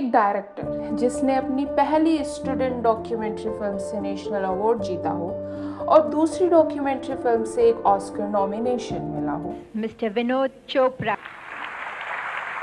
एक डायरेक्टर जिसने अपनी पहली स्टूडेंट डॉक्यूमेंट्री फिल्म से नेशनल अवार्ड जीता हो और दूसरी डॉक्यूमेंट्री फिल्म से एक ऑस्कर नॉमिनेशन मिला हो। मिस्टर विनोद चोपड़ा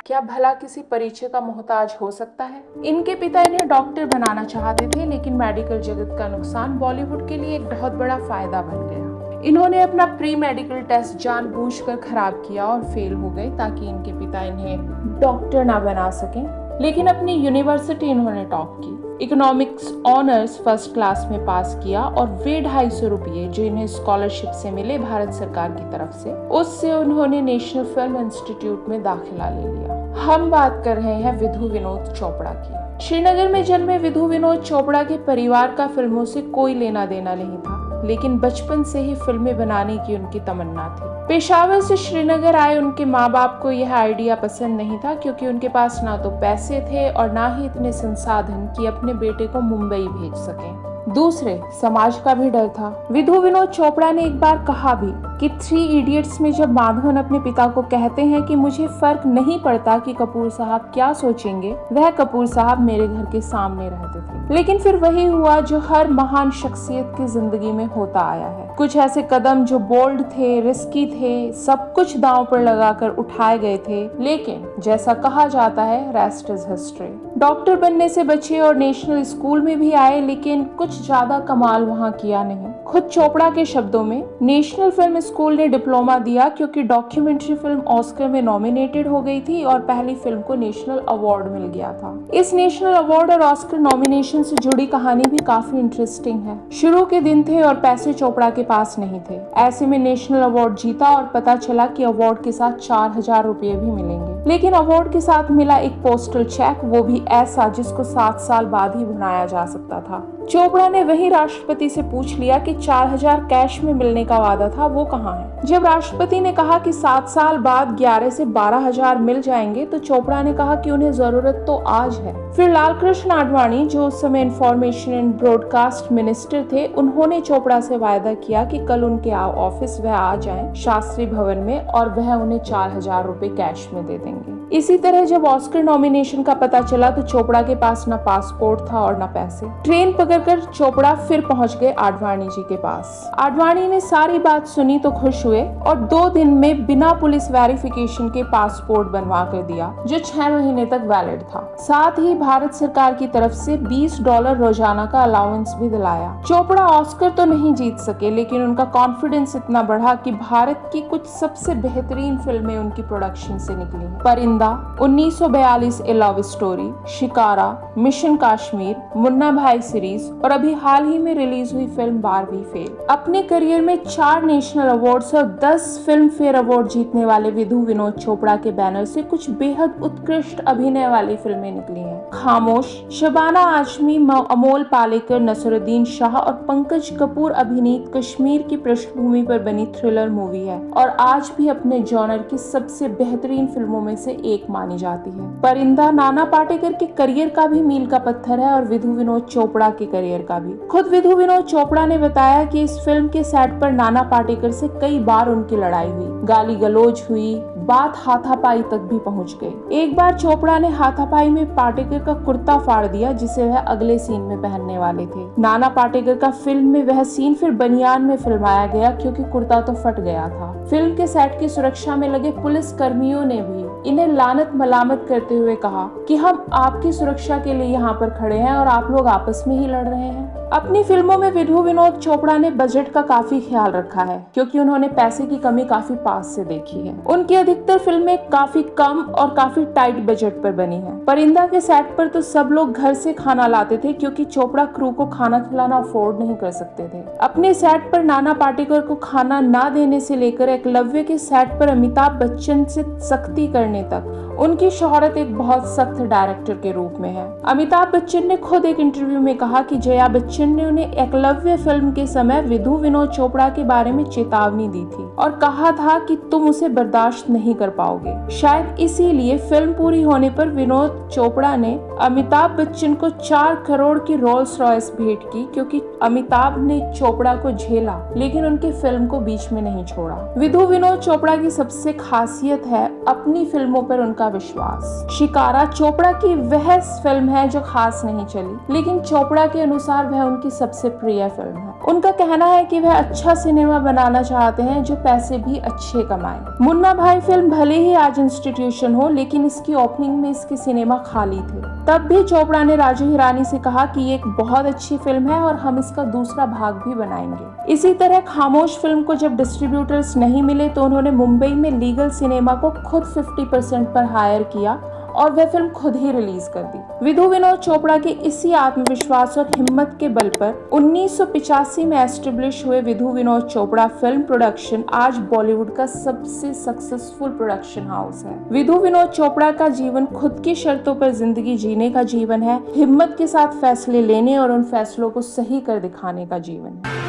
क्या भला किसी परिचय का मोहताज हो सकता है? इनके पिता इन्हें डॉक्टर बनाना चाहते थे, लेकिन मेडिकल जगत का नुकसान बॉलीवुड के लिए एक बहुत बड़ा फायदा बन गया। इन्होंने अपना प्री मेडिकल टेस्ट जानबूझकर खराब किया और फेल हो गए ताकि इनके पिता इन्हें डॉक्टर ना बना सकें। लेकिन अपनी यूनिवर्सिटी इन्होंने टॉप की, इकोनॉमिक्स ऑनर्स फर्स्ट क्लास में पास किया और वे 250 रुपये जो इन्हें स्कॉलरशिप से मिले भारत सरकार की तरफ से, उससे उन्होंने नेशनल फिल्म इंस्टीट्यूट में दाखिला ले लिया। हम बात कर रहे हैं विधु विनोद चोपड़ा की। श्रीनगर में जन्मे विधु विनोद चोपड़ा के परिवार का फिल्मों से कोई लेना देना नहीं था, लेकिन बचपन से ही फिल्में बनाने की उनकी तमन्ना थी। पेशावर से श्रीनगर आए उनके माँ बाप को यह आइडिया पसंद नहीं था, क्योंकि उनके पास ना तो पैसे थे और ना ही इतने संसाधन कि अपने बेटे को मुंबई भेज सकें। दूसरे, समाज का भी डर था। विधु विनोद चोपड़ा ने एक बार कहा भी कि 3 इडियट्स में जब माधवन अपने पिता को कहते हैं कि मुझे फर्क नहीं पड़ता कि कपूर साहब क्या सोचेंगे, वह कपूर साहब मेरे घर के सामने रहते थे। लेकिन फिर वही हुआ जो हर महान शख्सियत की जिंदगी में होता आया है। कुछ ऐसे कदम जो बोल्ड थे, रिस्की थे, सब कुछ दांव पर लगाकर उठाए गए थे, लेकिन जैसा कहा जाता है, रेस्ट इज हिस्ट्री। डॉक्टर बनने से बचे और नेशनल स्कूल में भी आए, लेकिन कुछ ज्यादा कमाल वहां किया नहीं। खुद चोपड़ा के शब्दों में, नेशनल फिल्म स्कूल ने डिप्लोमा दिया क्योंकि डॉक्यूमेंट्री फिल्म ऑस्कर में नॉमिनेटेड हो गई थी और पहली फिल्म को नेशनल अवार्ड मिल गया था। इस नेशनल अवार्ड और ऑस्कर नॉमिनेशन से जुड़ी कहानी भी काफी इंटरेस्टिंग है। शुरू के दिन थे और पैसे चोपड़ा के पास नहीं थे। ऐसे में नेशनल अवार्ड जीता और पता चला कि अवार्ड के साथ 4000 रुपये भी मिलेंगे। लेकिन अवार्ड के साथ मिला एक पोस्टल चेक, वो भी ऐसा जिसको 7 साल बाद ही बनाया जा सकता था। चोपड़ा ने वही राष्ट्रपति से पूछ लिया कि 4000 कैश में मिलने का वादा था, वो कहाँ है? जब राष्ट्रपति ने कहा कि 7 साल बाद 11 से 12,000 मिल जाएंगे, तो चोपड़ा ने कहा कि उन्हें जरूरत तो आज है। फिर लालकृष्ण आडवाणी, जो उस समय इंफॉर्मेशन एंड ब्रॉडकास्ट मिनिस्टर थे, उन्होंने चोपड़ा से वायदा किया कि कल उनके ऑफिस वह आ जाएं शास्त्री भवन में और वह उन्हें 4000 रुपए कैश में दे देंगे। इसी तरह जब ऑस्कर नॉमिनेशन का पता चला तो चोपड़ा के पास न पासपोर्ट था और न पैसे। ट्रेन पकड़कर चोपड़ा फिर पहुंच गए आडवाणी जी के पास। आडवाणी ने सारी बात सुनी तो खुश हुए और 2 दिन में बिना पुलिस वेरिफिकेशन के पासपोर्ट बनवा कर दिया, जो 6 महीने तक वैलिड था। साथ ही भारत सरकार की तरफ से $20 रोजाना का अलाउंस भी दिलाया। चोपड़ा ऑस्कर तो नहीं जीत सके, लेकिन उनका कॉन्फिडेंस इतना बढ़ा कि भारत की कुछ सबसे बेहतरीन फिल्में उनकी प्रोडक्शन से निकली हैं। Parinda, 1942 a love story, Shikara, mission Kashmir, Munna Bhai series और अभी हाल ही में रिलीज हुई फिल्म 12वीं फेल। अपने करियर में 4 नेशनल अवार्ड्स और 10 फिल्म फेयर अवार्ड जीतने वाले विधु विनोद चोपड़ा के बैनर से कुछ बेहद उत्कृष्ट अभिनय वाली फिल्में निकली हैं। खामोश, शबाना आजमी, अमोल पालेकर, नसरुद्दीन शाह और पंकज कपूर अभिनीत कश्मीर की पृष्ठभूमि पर बनी थ्रिलर मूवी है और आज भी अपने जॉनर की सबसे बेहतरीन फिल्मों में से एक मानी जाती है। परिंदा नाना पाटेकर के करियर का भी मील का पत्थर है और विधु विनोद चोपड़ा के करियर का भी। खुद विधु विनोद चोपड़ा ने बताया कि इस फिल्म के सेट पर नाना पाटेकर से कई बार उनकी लड़ाई हुई, गाली गलौज हुई, बात हाथापाई तक भी पहुंच गई। एक बार चोपड़ा ने हाथापाई में पाटेकर का कुर्ता फाड़ दिया, जिसे वह अगले सीन में पहनने वाले थे। नाना पाटेकर का फिल्म में वह सीन फिर बनियान में फिल्माया गया क्योंकि कुर्ता तो फट गया था। फिल्म के सेट की सुरक्षा में लगे पुलिस कर्मियों ने भी इन्हें लानत मलामत करते हुए कहा कि हम आपकी सुरक्षा के लिए यहाँ पर खड़े हैं और आप लोग आपस में ही लड़ रहे हैं। अपनी फिल्मों में विधु विनोद चोपड़ा ने बजट का काफी ख्याल रखा है, क्योंकि उन्होंने पैसे की कमी काफी पास से देखी है। उनकी अधिकतर फिल्में काफी कम और काफी टाइट बजट पर बनी हैं। परिंदा के सेट पर तो सब लोग घर से खाना लाते थे, क्योंकि चोपड़ा क्रू को खाना खिलाना अफोर्ड नहीं कर सकते थे। अपने सेट पर नाना पाटेकर को खाना ना देने से लेकर एकलव्य के सेट पर अमिताभ बच्चन से सख्ती करने तक उनकी शोहरत एक बहुत सख्त डायरेक्टर के रूप में है। अमिताभ बच्चन ने खुद एक इंटरव्यू में कहा कि जया बच्चन ने उन्हें एकलव्य फिल्म के समय विधु विनोद चोपड़ा के बारे में चेतावनी दी थी और कहा था कि तुम उसे बर्दाश्त नहीं कर पाओगे। शायद इसीलिए फिल्म पूरी होने पर विनोद चोपड़ा ने अमिताभ बच्चन को 4 करोड़ की रोल्स रॉयस भेंट की, क्योंकि अमिताभ ने चोपड़ा को झेला लेकिन उनकी फिल्म को बीच में नहीं छोड़ा। विधु विनोद चोपड़ा की सबसे खासियत है अपनी फिल्म फिल्मों पर उनका विश्वास। शिकारा चोपड़ा की वह फिल्म है जो खास नहीं चली, लेकिन चोपड़ा के अनुसार वह उनकी सबसे प्रिय फिल्म है। उनका कहना है कि वह अच्छा सिनेमा बनाना चाहते हैं जो पैसे भी अच्छे कमाए। मुन्ना भाई फिल्म भले ही आज इंस्टीट्यूशन हो, लेकिन इसकी ओपनिंग में इसके सिनेमा खाली थे। तब भी चोपड़ा ने राजू हिरानी से कहा कि ये एक बहुत अच्छी फिल्म है और हम इसका दूसरा भाग भी बनाएंगे। इसी तरह खामोश फिल्म को जब डिस्ट्रीब्यूटर्स नहीं मिले तो उन्होंने मुंबई में लीगल सिनेमा को खुद 50% पर हायर किया और वह फिल्म खुद ही रिलीज कर दी। विधु विनोद चोपड़ा के इसी आत्मविश्वास और हिम्मत के बल पर 1985 में एस्टेब्लिश हुए विधु विनोद चोपड़ा फिल्म प्रोडक्शन आज बॉलीवुड का सबसे सक्सेसफुल प्रोडक्शन हाउस है। विधु विनोद चोपड़ा का जीवन खुद की शर्तों पर जिंदगी जीने का जीवन है, हिम्मत के साथ फैसले लेने और उन फैसलों को सही कर दिखाने का जीवन है।